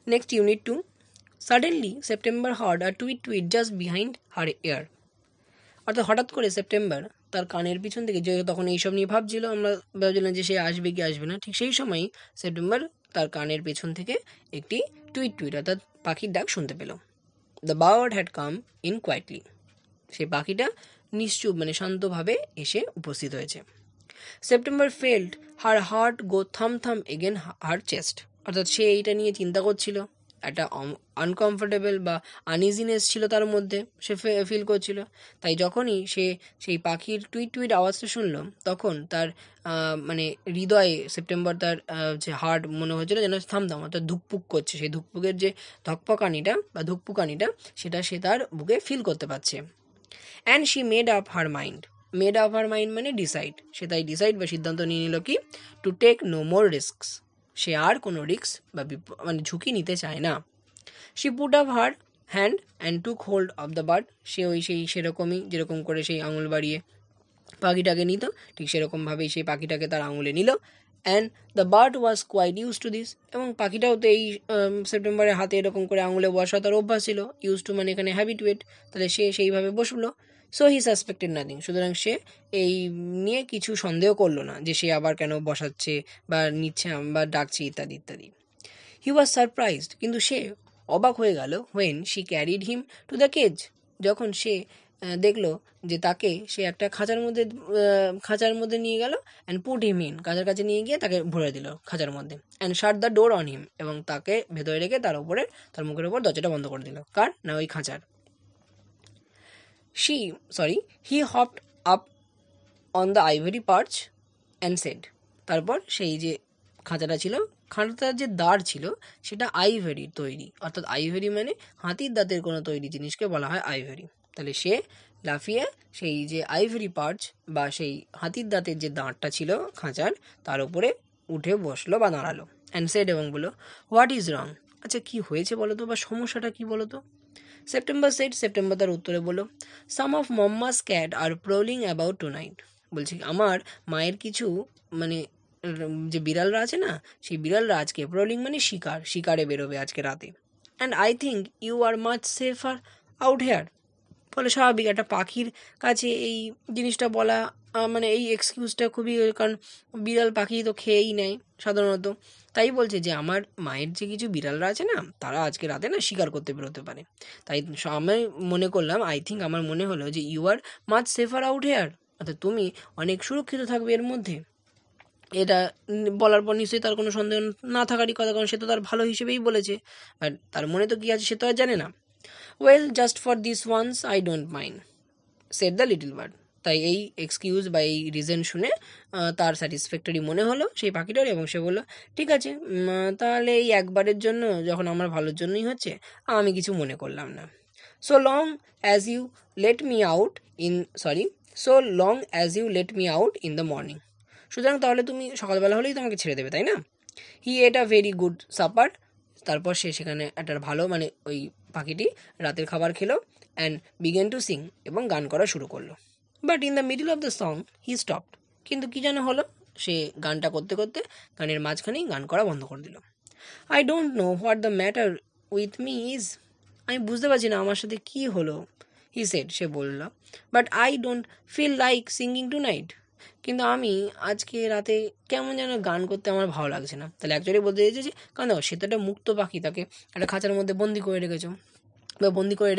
Next unit 2. Suddenly September heard a tweet just behind her ear. অর্থাৎ হঠাৎ করে September তার কানের পিছন থেকে, যে তখন এইসব নিয়ে ভাবছিল, আমরা ভাবছিলাম যে সে আসবে কি আসবে না, ঠিক সেই সময়ই সেপ্টেম্বর তার কানের পেছন থেকে একটি টুইট অর্থাৎ পাখির ডাক শুনতে পেল। The bird had come in quietly. সেই পাখিটা নিশ্চুপ মানে শান্তভাবে এসে উপস্থিত হয়েছে। September felt her heart go thump again হার চেস্ট। অর্থাৎ সে এইটা নিয়ে চিন্তা করছিল, একটা আনকমফোর্টেবল বা আনইজিনেস ছিল তার মধ্যে, সে ফিল করছিল। তাই যখনই সে সেই পাখির টুইট আওয়াজটা শুনলো, তখন তার মানে হৃদয়ে সেপ্টেম্বর তার যে হার্ট মনে হচ্ছিল যেন থাম অর্থাৎ ধুকপুক করছে। সেই ধুকপুকের যে ধকপকানিটা বা ধুকপুকানিটা সেটা সে তার বুকে ফিল করতে পারছে। And she made up her mind মানে ডিসাইড। সে তাই ডিসাইড বা সিদ্ধান্ত নিয়ে নিল কি, to take no more risks. সে আর কোনো রিস্ক বা মানে ঝুঁকি নিতে চায় না। She put up her hand and took hold of the bird. সে সেরকমই যেরকম করে সেই আঙুল বাড়িয়ে পাখিটাকে নিত, ঠিক সেরকমভাবেই সেই পাখিটাকে তার আঙুলে নিল। And the bird was quite used to this. এবং পাখিটাও তো এই সেপ্টেম্বরের হাতে এরকম করে আঙুলে বসা তার অভ্যাস ছিল। ইউজ টু মানে এখানে হ্যাবিটুয়েট, তাহলে সে সেইভাবে বসলো। So he suspected nothing. সুতরাং সে এই নিয়ে কিছু সন্দেহ করলো না যে সে আবার কেন বসাচ্ছে বা নিচ্ছে বা ডাকছে ইত্যাদি ইত্যাদি। হি ওয়াজ সারপ্রাইজড, কিন্তু সে অবাক হয়ে গেল, when she carried him to the cage. যখন সে দেখলো যে তাকে সে একটা খাঁচার মধ্যে নিয়ে গেল, অ্যান্ড পুট হিম ইন, খাঁচার কাছে নিয়ে গিয়ে তাকে ভরে দিল খাঁচার মধ্যে। And shut the door on him, এবং তাকে ভেতরে রেখে তার মুখের ওপর দরজাটা বন্ধ করে দিল। কার না, ওই খাঁচার। He hopped up on the ivory perch and said. তারপর সেই যে খাঁচাটা ছিল, খাঁচাটার যে দাঁড় ছিল সেটা আইভেরির তৈরি, অর্থাৎ আইভেরি মানে হাতির দাঁতের কোনো তৈরি জিনিসকে বলা হয় আইভেরি। তাহলে সে লাফিয়ে সেই যে আইভেরি পার্চ বা সেই হাতির দাঁতের যে দাঁড়টা ছিল খাঁচার, তার উপরে উঠে বসলো বা দাঁড়ালো। অ্যান্ড সেড, এবং বললো, হোয়াট ইজ রং। আচ্ছা, কি হয়েছে বলো তো, বা সমস্যাটা কি বলো তো। সেপ্টেম্বর তার উত্তরে বলল, some of mamma's cat are prowling about tonight. বলছি আমার মায়ের কিছু মানে যে বিড়ালরা আছে না, সেই বিড়ালরা আজকে প্রোলিং মানে শিকারে বেরোবে আজকে রাতে। And I think you are much safer out here. ফলে স্বাভাবিক একটা পাখির কাছে এই জিনিসটা বলা মানে এই এক্সকিউজটা খুবই, কারণ বিড়াল পাখি তো খেয়েই নেয় সাধারণত। তাই বলছে যে আমার মায়ের যে কিছু বিড়ালরা আছে না, তারা আজকে রাতে না শিকার করতে বেরোতে পারে। তাই আমি মনে করলাম, আই থিঙ্ক আমার মনে হলো যে you are much safer out here, অর্থাৎ তুমি অনেক সুরক্ষিত থাকবে এর মধ্যে। এটা বলার পর নিশ্চয়ই তার কোনো সন্দেহ না থাকারই কথা, কারণ সে তো তার ভালো হিসেবেই বলেছে, আর তার মনে তো কী আছে সে তো আর জানে না। Well, just for this once I don't mind, said the little bird. তাই এই এক্সকিউজ বা এই রিজন শুনে তার স্যাটিসফ্যাক্টরি মনে হলো সেই পাখিটার, এবং সে বললো, ঠিক আছে, তাহলে এই একবারের জন্য যখন আমার ভালোর জন্যই হচ্ছে, আমি কিছু মনে করলাম না। So long as you let me out in sorry so long as you let me out in the morning. সুতরাং তাহলে তুমি সকালবেলা হলেই তোমাকে ছেড়ে দেবে, তাই না। হি এট আ ভেরি গুড সাপার। তারপর সে সেখানে একটা ভালো মানে ওই পাখিটি রাতের খাবার খেলো, অ্যান্ড বিগেন টু সিং, এবং গান করা শুরু করলো। But in the middle of the song he stopped. কিন্তু কী যেন হলো, সে গানটা করতে করতে গানের মাঝখানেই গান করা বন্ধ করে দিল। I don't know what the matter with me is. আমি বুঝতে পারছি না আমার সাথে কী হলো, হি সেড, সে বলল। But I don't feel like singing tonight. কিন্তু আমি আজকে রাতে কেমন যেন গান করতে আমার ভালো লাগছে না। তাহলে অ্যাকচুয়ালি বলতে চাইছে যে, কারণ দেখো সে তো একটা মুক্ত পাখি, তাকে একটা খাঁচার মধ্যে বন্দি করে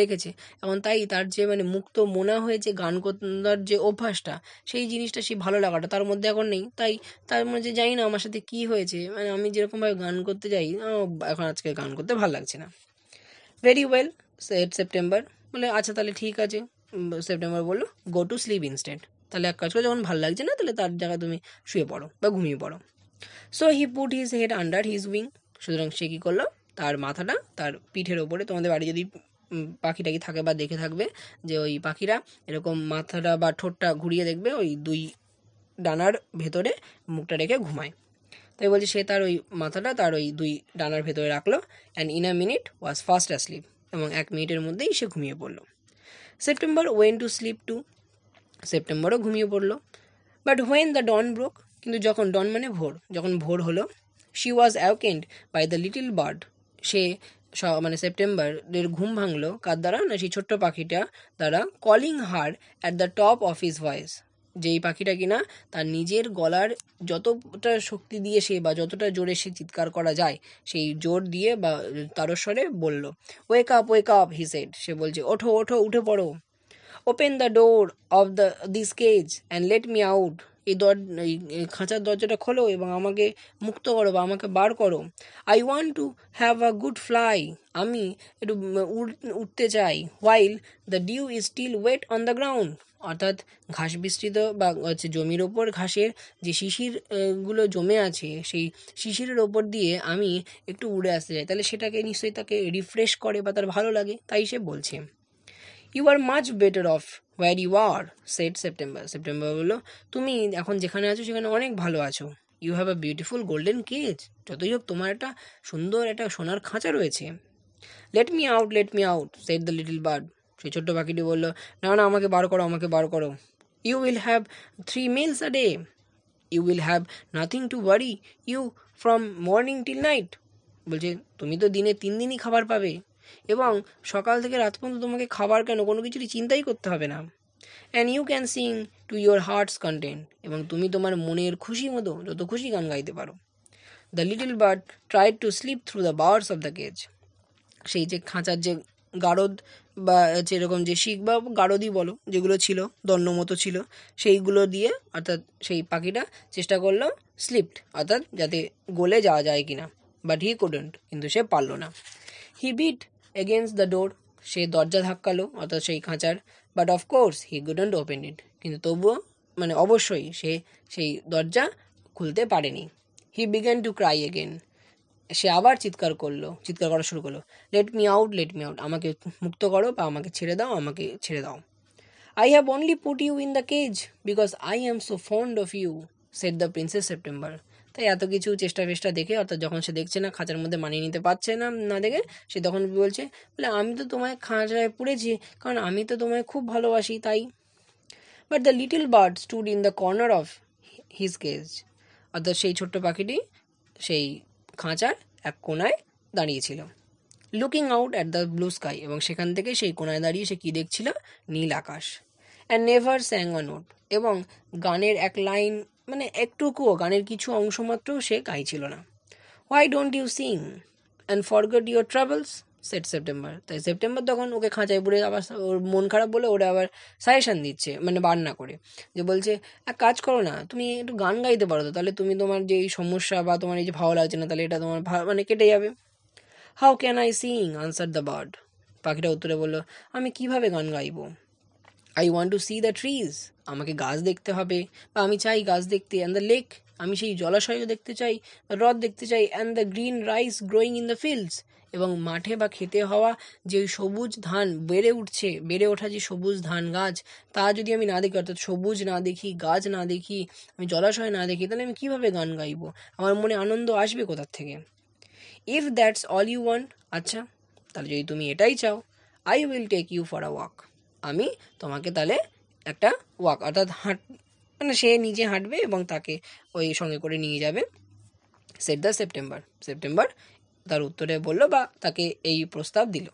রেখেছে, এবং তাই তার যে মানে মুক্ত মনে হয়েছে গান করার যে অভ্যাসটা, সেই জিনিসটা, সেই ভালো লাগাটা তার মধ্যে এখন নেই। তাই তার মধ্যে জানি না আমার সাথে কী হয়েছে, মানে আমি যেরকমভাবে গান করতে যাই, এখন আজকে গান করতে ভালো লাগছে না। Very well, said September. বলে আচ্ছা তাহলে ঠিক আছে। সেপ্টেম্বর বললো, গো টু স্লিপ ইনস্ট্যান্ট। তাহলে এক কাজ করে, যখন ভালো লাগছে না তাহলে তার জায়গায় তুমি শুয়ে পড়ো বা ঘুমিয়ে পড়ো। So he put his head under his wing. সুতরাং সে কী করলো, তার মাথাটা তার পিঠের ওপরে, তোমাদের বাড়ি যদি পাখিটাকি থাকে বা দেখে থাকবে যে ওই পাখিরা এরকম মাথাটা বা ঠোঁটটা ঘুরিয়ে দেখবে ওই দুই ডানার ভেতরে মুখটা রেখে ঘুমায়। তাই বলছে সে তার ওই মাথাটা তার ওই দুই ডানার ভেতরে রাখলো, and in a minute was fast asleep, এবং 1 মিনিটের মধ্যেই সে ঘুমিয়ে পড়লো। September went to sleep too. সেপ্টেম্বরও ঘুমিয়ে পড়লো। But when the dawn broke, কিন্তু যখন ডন মানে ভোর, যখন ভোর হলো, she was awakened by the little bird সে মানে সেপ্টেম্বরের ঘুম ভাঙলো কার দ্বারা না, সেই ছোট্ট পাখিটা দ্বারা, calling her at the top of his voice, যেই পাখিটা কিনা তার নিজের গলার যতটা শক্তি দিয়ে সে বা যতটা জোরে সে চিৎকার করা যায় সেই জোর দিয়ে বা তারস্বরে বলল, ওয়েক আপ হি সেড, সে বলছে ওঠো ওঠো উঠে পড়ো, open the door of this cage and let me out, এই খাঁচার দরজাটা খোলো এবং আমাকে মুক্ত করো বা আমাকে বার করো। I want to have a good fly, আমি একটু উঠতে চাই। While the dew is still wet on the ground, অর্থাৎ ঘাস বিস্তৃত বা হচ্ছে জমির ওপর ঘাসের যে শিশির গুলো জমে আছে সেই শিশিরের ওপর দিয়ে আমি একটু উড়ে আসতে চাই, তাহলে সেটাকে নিশ্চয়ই তাকে রিফ্রেশ করে বা তার ভালো লাগে, তাই সে বলছে। You are much better off where you are said September, September বললো তুমি এখন যেখানে আছো সেখানে অনেক ভালো আছো। You have a beautiful golden cage, যতই হোক তোমার একটা সুন্দর একটা সোনার খাঁচা রয়েছে। Let me out said the little bird, সেই ছোট্ট পাখিটি বলল, না না আমাকে বার করো, আমাকে বার করো। You will have 3 meals a day, you will have nothing to worry you from morning till night, বলছে তুমি তো দিনে 3 দিনই খাবার পাবে এবং সকাল থেকে রাত পর্যন্ত তোমাকে খাবার কেন, কোনো কিছুরই চিন্তাই করতে হবে না। And you can sing to your heart's content, এবং তুমি তোমার মনের খুশি মতো যত খুশি গান গাইতে পারো। The little bird tried to slip through the bars of the cage, সেই যে খাঁচার যে গারদ বা যেরকম যে শিক বা গারদই বলো যেগুলো ছিল দণ্ড মতো ছিল সেইগুলো দিয়ে, অর্থাৎ সেই পাখিটা চেষ্টা করলো স্লিপড, অর্থাৎ যাতে গলে যাওয়া যায় কিনা, বাট হি কুডন্ট, কিন্তু সে পারলো না। He beat against the door, সে দরজা ধাক্কালো অর্থাৎ সেই খাঁচার, but of course he couldn't open it, কিন্তু তবুও মানে অবশ্যই সে সেই দরজা খুলতে পারেনি। He began to cry again, সে আবার চিৎকার করা শুরু করলো, লেট মি আউট, আমাকে মুক্ত করো বা আমাকে ছেড়ে দাও, আমাকে ছেড়ে দাও। I have only put you in the cage because I am so fond of you said the princess September, তাই এত কিছু চেষ্টা দেখে, অর্থাৎ যখন সে দেখছে না খাঁচার মধ্যে মানিয়ে নিতে পারছে না, না দেখে সে তখন বলছে, বলে আমি তো তোমায় খাঁচায় পুড়েছি কারণ আমি তো তোমায় খুব ভালোবাসি তাই। But the little bird stood in the corner of his cage, অর্থাৎ সেই ছোট্ট পাখিটি সেই খাঁচার এক কোনায় দাঁড়িয়েছিল, looking out at the blue sky, এবং সেখান থেকে সেই কোনায় দাঁড়িয়ে সে কী দেখছিল, নীল আকাশ। And never sang a note, এবং গানের এক লাইন মানে একটুকুও গানের কিছু অংশ মাত্র সে গাইছিল না। Why don't you sing and forget your travels said September, তাই সেপ্টেম্বর তখন ওকে খাঁচায় পুড়ে আবার ওর মন খারাপ বলে ওরা আবার সাজেশান দিচ্ছে, মানে বান্না করে, যে বলছে এক কাজ করো না, তুমি একটু গান গাইতে পারো তো, তাহলে তুমি তোমার যে এই সমস্যা বা তোমার এই যে ভালো লাগছে না তাহলে এটা তোমার মানে কেটে যাবে। How can I sing answered the bird, পাখিটা উত্তরে বলল, আমি কিভাবে গান গাইবো। I want to see the trees, আমাকে গাছ দেখতে হবে বা আমি চাই গাছ দেখতে, অ্যান্ড দ্য লেক, আমি সেই জলাশয়ও দেখতে চাই, হ্রদ দেখতে চাই, and the green rice growing in the fields, এবং মাঠে বা খেতে হওয়া যে সবুজ ধান বেড়ে ওঠা যে সবুজ ধান গাছ, তা যদি আমি না দেখি, অর্থাৎ সবুজ না দেখি, গাছ না দেখি, আমি জলাশয় না দেখি, তাহলে আমি কীভাবে গান গাইবো, আমার মনে আনন্দ আসবে কোথার থেকে। If that's all you want, আচ্ছা তাহলে যদি তুমি এটাই চাও, I will take you for a walk, আমি তোমাকে তাহলে একটা ওয়াক, অর্থাৎ মানে সে নিজে হাঁটবে এবং তাকে ওই সঙ্গে করে নিয়ে যাবে। সেট দ্য সেপ্টেম্বর, সেপ্টেম্বর তার উত্তরে বলল বা তাকে এই প্রস্তাব দিল।